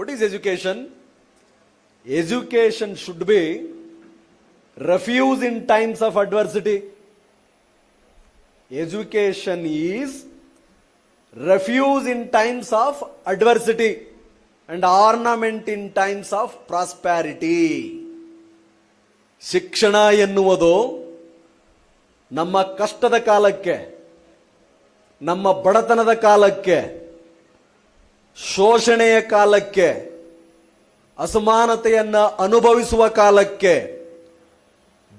What is education? Education should be refuge in times of adversity. Education is refuge in times of adversity and ornament in times of prosperity. ಶಿಕ್ಷಣ ಎನ್ನುವುದು ನಮ್ಮ ಕಷ್ಟದ ಕಾಲಕ್ಕೆ, ನಮ್ಮ ಬಡತನದ ಕಾಲಕ್ಕೆ, ಶೋಷಣೆಯ ಕಾಲಕ್ಕೆ, ಅಸಮಾನತೆಯನ್ನ ಅನುಭವಿಸುವ ಕಾಲಕ್ಕೆ,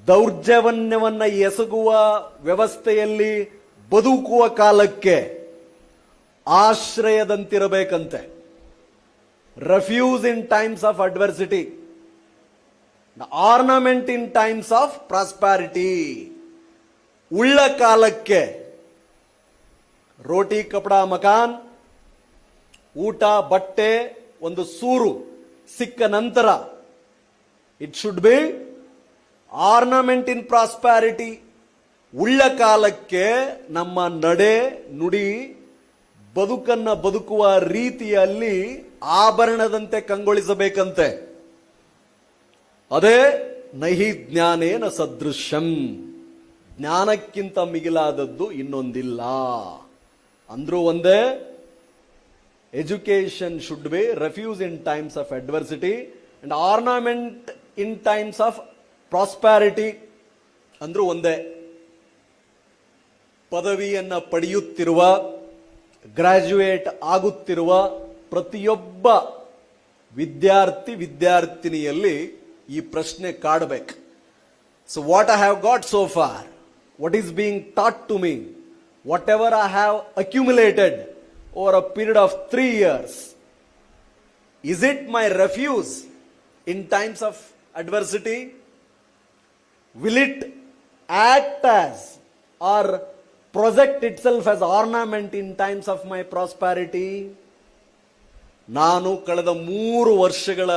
ದೌರ್ಜನ್ಯವನ್ನ ಎಸಗುವ ವ್ಯವಸ್ಥೆಯಲ್ಲಿ ಬದುಕುವ ಕಾಲಕ್ಕೆ ಆಶ್ರಯದಂತಿರಬೇಕಂತೆ. Refuge in times of adversity, ornament in times of prosperity. ಉಳ್ಳ ಕಾಲಕ್ಕೆ ರೋಟಿ ಕಪಡಾ ಮಕಾನ್, ಊಟ ಬಟ್ಟೆ ಒಂದು ಸೂರು ಸಿಕ್ಕ ನಂತರ it should be ornament in prosperity. ಉಳ್ಳ ಕಾಲಕ್ಕೆ ನಮ್ಮ ನಡೆ ನುಡಿ ಬದುಕನ್ನ ಬದುಕುವ ರೀತಿಯಲ್ಲಿ ಆಭರಣದಂತೆ ಕಂಗೊಳಿಸಬೇಕಂತೆ. ಅದೇ ನಹಿ ಜ್ಞಾನೇನ ಸದೃಶಂ, ಜ್ಞಾನಕ್ಕಿಂತ ಮಿಗಿಲಾದದ್ದು ಇನ್ನೊಂದಿಲ್ಲ ಅಂದ್ರೂ ಒಂದೇ. Education should be refuse in times of adversity and ornament in times of prosperity ಅಂದ್ರೂ ಒಂದೇ. ಪದವಿಯನ್ನ ಪಡೆಯುತ್ತಿರುವ, ಗ್ರಾಜ್ಯುಯೇಟ್ ಆಗುತ್ತಿರುವ ಪ್ರತಿಯೊಬ್ಬ ವಿದ್ಯಾರ್ಥಿ ವಿದ್ಯಾರ್ಥಿನಿಯಲ್ಲಿ ಈ ಪ್ರಶ್ನೆ ಕಾಡಬೇಕು. So what I have got so far, what is being taught to me, whatever I have accumulated over a period of 3 years, is it my refuge in times of adversity? Will it act as or project itself as ornament in times of my prosperity? ನಾನು ಕಳೆದ 3 ವರ್ಷಗಳ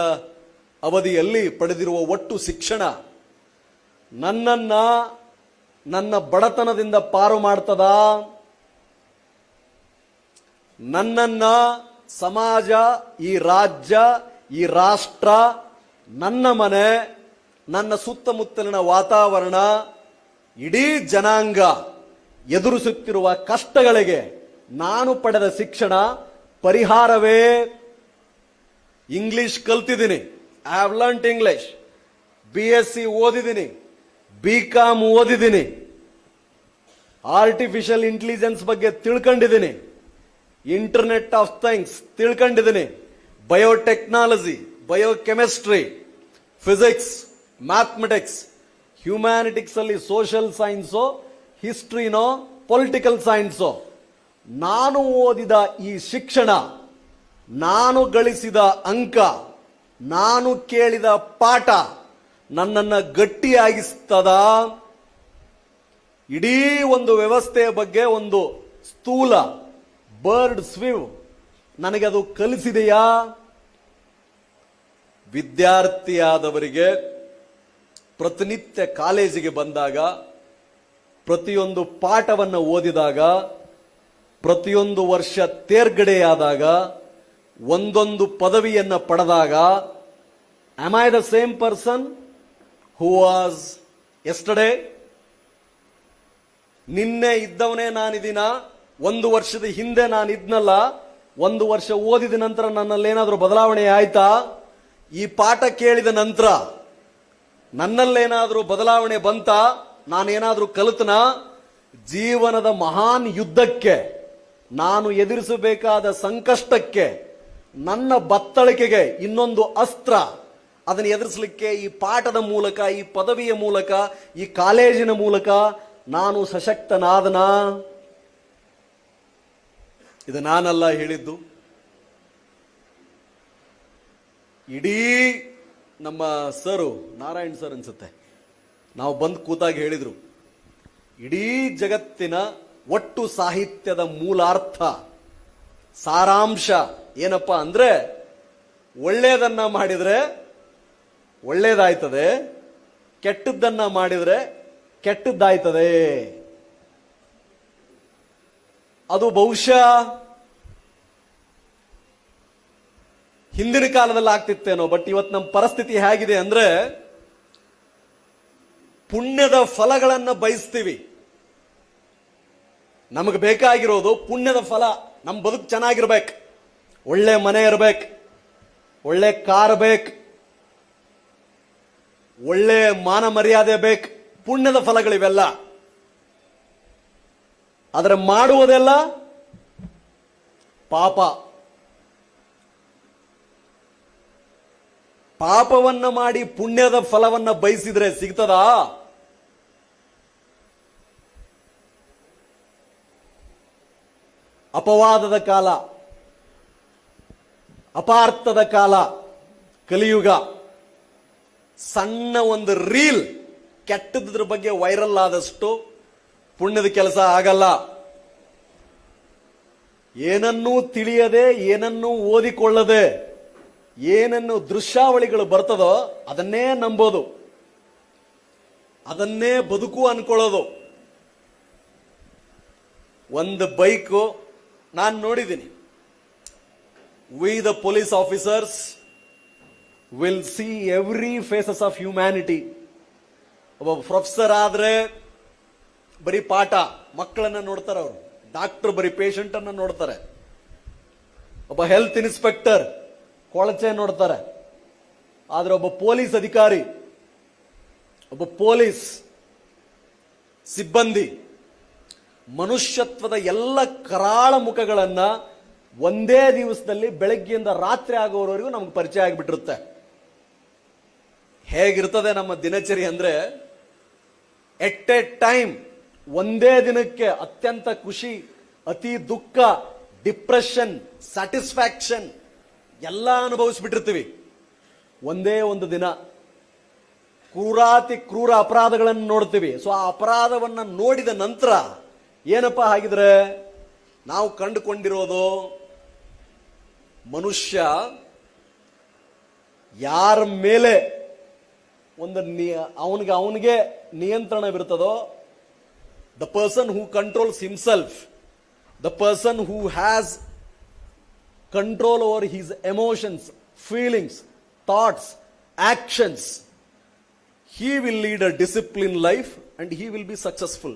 ಅವಧಿಯಲ್ಲಿ ಪಡೆದಿರುವ ಒಟ್ಟು ಶಿಕ್ಷಣ ನನ್ನನ್ನ ನನ್ನ ಬಡತನದಿಂದ ಪಾರು ಮಾಡ್ತದಾ? ನನ್ನನ್ನ ಸಮಾಜ, ಈ ರಾಜ್ಯ, ಈ ರಾಷ್ಟ್ರ, ನನ್ನ ಮನೆ, ನನ್ನ ಸುತ್ತಮುತ್ತಲಿನ ವಾತಾವರಣ, ಇಡೀ ಜನಾಂಗ ಎದುರಿಸುತ್ತಿರುವ ಕಷ್ಟಗಳಿಗೆ ನಾನು ಪಡೆದ ಶಿಕ್ಷಣ ಪರಿಹಾರವೇ? ಇಂಗ್ಲಿಷ್ ಕಲ್ತಿದ್ದೀನಿ, I have learned English. BSc ಓದಿದ್ದೀನಿ, BCom ಓದಿದ್ದೀನಿ, ಆರ್ಟಿಫಿಷಿಯಲ್ ಇಂಟೆಲಿಜೆನ್ಸ್ ಬಗ್ಗೆ ತಿಳ್ಕೊಂಡಿದ್ದೀನಿ, ಇಂಟರ್ನೆಟ್ ಆಫ್ ಥಿಂಗ್ಸ್ ತಿಳ್ಕೊಂಡಿದ್ದೀನಿ, ಬಯೋಟೆಕ್ನಾಲಜಿ, ಬಯೋಕೆಮಿಸ್ಟ್ರಿ, ಫಿಸಿಕ್ಸ್, ಮ್ಯಾಥಮೆಟಿಕ್ಸ್, ಹ್ಯುಮ್ಯಾನಿಟಿಕ್ಸ್ ಅಲ್ಲಿ ಸೋಷಿಯಲ್ ಸೈನ್ಸೋ, ಹಿಸ್ಟ್ರಿನೋ, ಪೊಲಿಟಿಕಲ್ ಸೈನ್ಸೋ, ನಾನು ಓದಿದ ಈ ಶಿಕ್ಷಣ, ನಾನು ಗಳಿಸಿದ ಅಂಕ, ನಾನು ಕೇಳಿದ ಪಾಠ ನನ್ನನ್ನ ಗಟ್ಟಿಯಾಗಿಸ್ತದ? ಇಡೀ ಒಂದು ವ್ಯವಸ್ಥೆಯ ಬಗ್ಗೆ ಒಂದು ಸ್ಥೂಲ ಬರ್ಡ್ ಸ್ವಿವ್ ನನಗೆ ಅದು ಕಲಿಸಿದೆಯಾ? ವಿದ್ಯಾರ್ಥಿಯಾದವರಿಗೆ ಪ್ರತಿನಿತ್ಯ ಕಾಲೇಜಿಗೆ ಬಂದಾಗ, ಪ್ರತಿಯೊಂದು ಪಾಠವನ್ನು ಓದಿದಾಗ, ಪ್ರತಿಯೊಂದು ವರ್ಷ ತೇರ್ಗಡೆಯಾದಾಗ, ಒಂದೊಂದು ಪದವಿಯನ್ನ ಪಡೆದಾಗ, am I the same person who was yesterday? ನಿನ್ನೆ ಇದ್ದವನೇ ನಾನಿದ್ದೀನ? 1 ವರ್ಷದ ಹಿಂದೆ ನಾನಿದ್ನಲ್ಲ, 1 ವರ್ಷ ಓದಿದ ನಂತರ ನನ್ನಲ್ಲೇನಾದ್ರೂ ಬದಲಾವಣೆ ಆಯ್ತಾ? ಈ ಪಾಠ ಕೇಳಿದ ನಂತರ ನನ್ನಲ್ಲೇನಾದ್ರೂ ಬದಲಾವಣೆ ಬಂತ? ನಾನೇನಾದ್ರೂ ಕಲಿತನ? ಜೀವನದ ಮಹಾನ್ ಯುದ್ಧಕ್ಕೆ, ನಾನು ಎದುರಿಸಬೇಕಾದ ಸಂಕಷ್ಟಕ್ಕೆ, ನನ್ನ ಬತ್ತಳಿಕೆಗೆ ಇನ್ನೊಂದು ಅಸ್ತ್ರ, ಅದನ್ನು ಎದುರಿಸಲಿಕ್ಕೆ ಈ ಪಾಠದ ಮೂಲಕ, ಈ ಪದವಿಯ ಮೂಲಕ, ಈ ಕಾಲೇಜಿನ ಮೂಲಕ ನಾನು ಸಶಕ್ತನಾದನ? ಇದು ನಾನಲ್ಲ ಹೇಳಿದ್ದು. ಇಡೀ ನಮ್ಮ ಸರು, ನಾರಾಯಣ್ ಸರ್ ಅನ್ಸುತ್ತೆ, ನಾವು ಬಂದು ಕೂತಾಗ ಹೇಳಿದ್ರು, ಇಡೀ ಜಗತ್ತಿನ ಒಟ್ಟು ಸಾಹಿತ್ಯದ ಮೂಲಾರ್ಥ, ಸಾರಾಂಶ ಏನಪ್ಪಾ ಅಂದ್ರೆ, ಒಳ್ಳೆಯದನ್ನ ಮಾಡಿದ್ರೆ ಒಳ್ಳೇದಾಯ್ತದೆ, ಕೆಟ್ಟದ್ದನ್ನ ಮಾಡಿದ್ರೆ ಕೆಟ್ಟದ್ದಾಯ್ತದೆ. ಅದು ಬಹುಶಃ ಹಿಂದಿನ ಕಾಲದಲ್ಲಿ ಆಗ್ತಿತ್ತೇನೋ, ಬಟ್ ಇವತ್ತು ನಮ್ಮ ಪರಿಸ್ಥಿತಿ ಹೇಗಿದೆ ಅಂದ್ರೆ ಪುಣ್ಯದ ಫಲಗಳನ್ನು ಬಯಸ್ತೀವಿ. ನಮಗೆ ಬೇಕಾಗಿರೋದು ಪುಣ್ಯದ ಫಲ. ನಮ್ಮ ಬದುಕು ಚೆನ್ನಾಗಿರ್ಬೇಕು, ಒಳ್ಳೆ ಮನೆ ಇರ್ಬೇಕು, ಒಳ್ಳೆ ಕಾರ್ ಬೇಕು, ಒಳ್ಳೆ ಮಾನ ಮರ್ಯಾದೆ ಬೇಕು, ಪುಣ್ಯದ ಫಲಗಳಿವೆಲ್ಲ. ಆದರೆ ಮಾಡುವುದೆಲ್ಲ ಪಾಪ. ಪಾಪವನ್ನ ಮಾಡಿ ಪುಣ್ಯದ ಫಲವನ್ನ ಬಯಸಿದ್ರೆ ಸಿಗ್ತದಾ? ಅಪವಾದದ ಕಾಲ, ಅಪಾರ್ಥದ ಕಾಲ, ಕಲಿಯುಗ. ಸಣ್ಣ ಒಂದು ರೀಲ್ ಕೆಟ್ಟದ್ರ ಬಗ್ಗೆ ವೈರಲ್ ಆದಷ್ಟು ಪುಣ್ಯದ ಕೆಲಸ ಆಗಲ್ಲ. ಏನನ್ನೂ ತಿಳಿಯದೆ, ಏನನ್ನೂ ಓದಿಕೊಳ್ಳದೆ, ಏನನ್ನು ದೃಶ್ಯಾವಳಿಗಳು ಬರ್ತದೋ ಅದನ್ನೇ ನಂಬೋದು, ಅದನ್ನೇ ಬದುಕು ಅನ್ಕೊಳ್ಳೋದು. ಒಂದು ಬೈಕು ನಾನು ನೋಡಿದ್ದೀನಿ. We the police officers will see every faces of humanity. ಒಬ್ಬ ಪ್ರೊಫೆಸರ್ ಆದ್ರೆ ಬರೀ ಪಾಠ, ಮಕ್ಕಳನ್ನ ನೋಡ್ತಾರೆ ಅವರು. ಡಾಕ್ಟರ್ ಬರೀ ಪೇಷಂಟ್ ಅನ್ನ ನೋಡ್ತಾರೆ. ಒಬ್ಬ ಹೆಲ್ತ್ ಇನ್ಸ್ಪೆಕ್ಟರ್ ಕೊಳಚೆ ನೋಡ್ತಾರೆ. ಆದ್ರೆ ಒಬ್ಬ ಪೊಲೀಸ್ ಅಧಿಕಾರಿ, ಒಬ್ಬ ಪೊಲೀಸ್ ಸಿಬ್ಬಂದಿ ಮನುಷ್ಯತ್ವದ ಎಲ್ಲ ಕರಾಳ ಮುಖಗಳನ್ನ ಒಂದೇ ದಿವಸದಲ್ಲಿ ಬೆಳಗ್ಗೆಯಿಂದ ರಾತ್ರಿ ಆಗೋವರೆಗೂ ನಮ್ಗೆ ಪರಿಚಯ ಆಗಿಬಿಟ್ಟಿರುತ್ತೆ. ಹೇಗಿರ್ತದೆ ನಮ್ಮ ದಿನಚರಿ ಅಂದ್ರೆ, ಎಟ್ ಎ ಟೈಮ್ ಒಂದೇ ದಿನಕ್ಕೆ ಅತ್ಯಂತ ಖುಷಿ, ಅತಿ ದುಃಖ, ಡಿಪ್ರೆಷನ್, ಸ್ಯಾಟಿಸ್ಫ್ಯಾಕ್ಷನ್ ಎಲ್ಲ ಅನುಭವಿಸ್ಬಿಟ್ಟಿರ್ತೀವಿ ಒಂದೇ ಒಂದು ದಿನ. ಕ್ರೂರಾತಿ ಕ್ರೂರ ಅಪರಾಧಗಳನ್ನು ನೋಡ್ತೀವಿ. ಸೊ ಆ ಅಪರಾಧವನ್ನ ನೋಡಿದ ನಂತರ ಏನಪ್ಪಾ ಹಾಗಿದ್ರೆ ನಾವು ಕಂಡುಕೊಂಡಿರೋದು, ಮನುಷ್ಯ ಯಾರ ಮೇಲೆ ಒಂದು ಅವನಿಗೆ ನಿಯಂತ್ರಣವಿರ್ತದೋ, the person who controls himself, the person who has control over his emotions, feelings, thoughts, actions, he will lead a disciplined life and he will be successful.